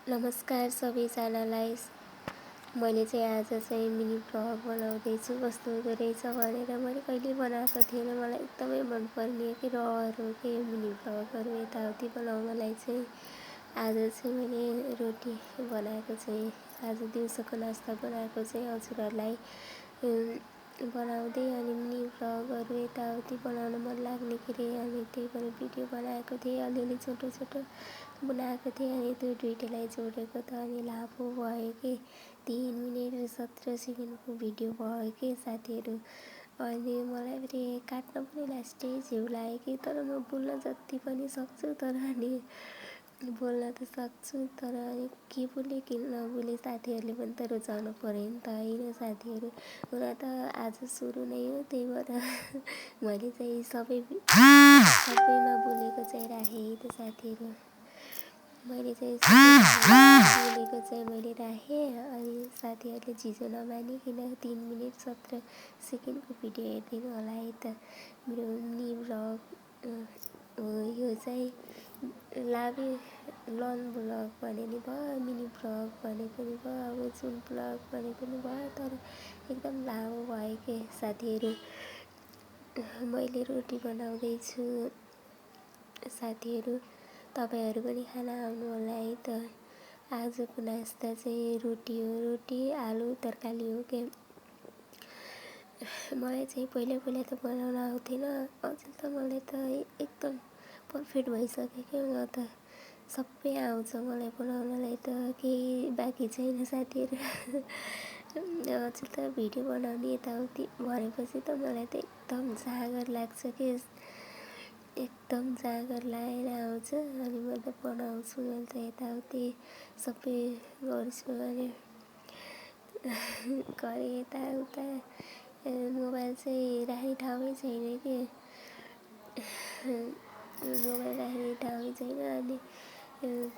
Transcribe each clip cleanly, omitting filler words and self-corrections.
नमस्कार सबैजनालाई। मैले चाहिँ आज चाहिँ मिनी भ्लग बनाउँदैछु। कस्तो हुँदो रहेछ भनेर मैले कहिले बनाएको थिएन। मलाई एकदमै मनपर्ने कि रहरहरू के मिनी भ्लगहरू यताउति बनाउनलाई चाहिँ आज चाहिँ मैले रोटी बनाएको चाहिँ आज दिउँसोको नास्ता बनाएको चाहिँ हजुरहरूलाई बनाउँदै अनि मिनी भ्लगहरू यताउति बनाउन मन लाग्ने के अरे अनि त्यही भएर भिडियो बनाएको थिएँ। अलिअलि छोटो छोटो बनाएको थिएँ अनि त्यो दुइटैलाई जोडेको त अनि लामो भयो कि 3 मिनेट 17 सेकेन्डको भिडियो भयो कि साथीहरू। अनि मलाई फेरि काट्न पनि लास्टै झिउ लाग्यो कि तर म बोल्न जति पनि सक्छु तर अनि बोल्न त सक्छु तर अनि के बोले के नबोले साथीहरूले पनि त रुचाउनु पऱ्यो नि त होइन साथीहरू। हुन त आज सुरु नै हो त्यही भएर मैले चाहिँ सबैमा बोलेको चाहिँ राखेँ त साथीहरू। मैले चाहिँ बोलेको चाहिँ मैले राखेँ अनि साथीहरूले झिजो नमानिकन 3 मिनेट 17 सेकेन्डको भिडियो हेरिदिनु होला है त। मेरो मिनी भ्लग हो यो चाहिँ लङ भ्लग भने नि भयो मिनी भ्लग भने पनि भयो अब जुन भ्लग भने पनि भयो तर एकदम लामो भयो के साथीहरू। मैले रोटी बनाउँदैछु साथीहरू। तपाईँहरू पनि खाना आउनु होला है त। आजको नास्ता चाहिँ रोटी हो, रोटी आलु तरकारी हो के। मलाई चाहिँ पहिला त बनाउन आउँथेन, अझै त मलाई त एकदम पर्फेक्ट भइसक्यो क्या। म त सबै आउँछ मलाई बनाउनलाई त केही बाँकी छैन साथीहरू। अझै त भिडियो बनाउने यताउति भनेपछि त मलाई त एकदम जाँगर लाग्छ कि एकदम जाँगर लागेर आउँछ अनि म त बनाउँछु मैले त यताउति सबै गर्छु अनि घरि यताउता मोबाइल चाहिँ राख्ने ठाउँै छैन कि मोबाइल राख्ने ठाउँै छैन अनि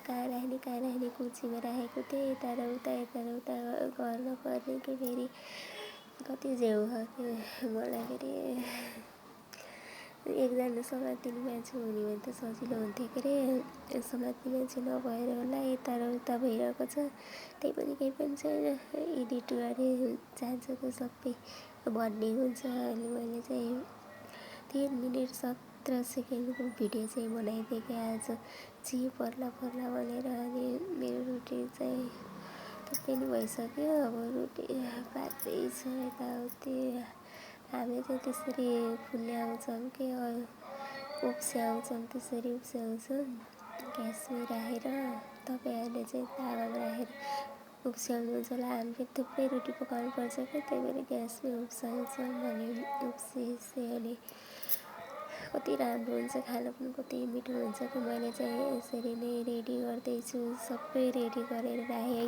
कहाँ राख्ने कुर्सीमा राखेको थिएँ यता र उता गर्न पर्ने कि फेरि कति झेउ खायो मलाई फेरि एकजना समात्ने मान्छे हुने भने त सजिलो हुन्थ्यो के अरे। समात्ने मान्छे नभएर होला यता र उता भइरहेको छ त्यही पनि केही पनि छैन एडिट गरे जान्छ त सबै भन्ने हुन्छ। अनि मैले चाहिँ 3 मिनेट 17 सेकेन्डको भिडियो चाहिँ बनाइदिएँ कि आज जे पर्ला भनेर। अनि मेरो रोटी चाहिँ त्यस्तै नै भइसक्यो। अब रोटी पाक्दैछ यताउति। हामी चाहिँ त्यसरी फुल्याउँछौँ कि उब्स्याउँछौँ त्यसरी उब्स्याउँछौँ ग्यासमै राखेर। तपाईँहरूले चाहिँ तावामा राखेर उब्स्याउनुहुन्छ होला। हामीले थुप्रै रोटी पकाउनु पर्छ कि त्यही भएर ग्यासमै उब्स्याउँछौँ अनि उब्सिएपछि अनि कति राम्रो हुन्छ खाना पनि कति मिठो हुन्छ कि। मैले चाहिँ यसरी नै रेडी गर्दैछु सबै रेडी गरेर राखेँ है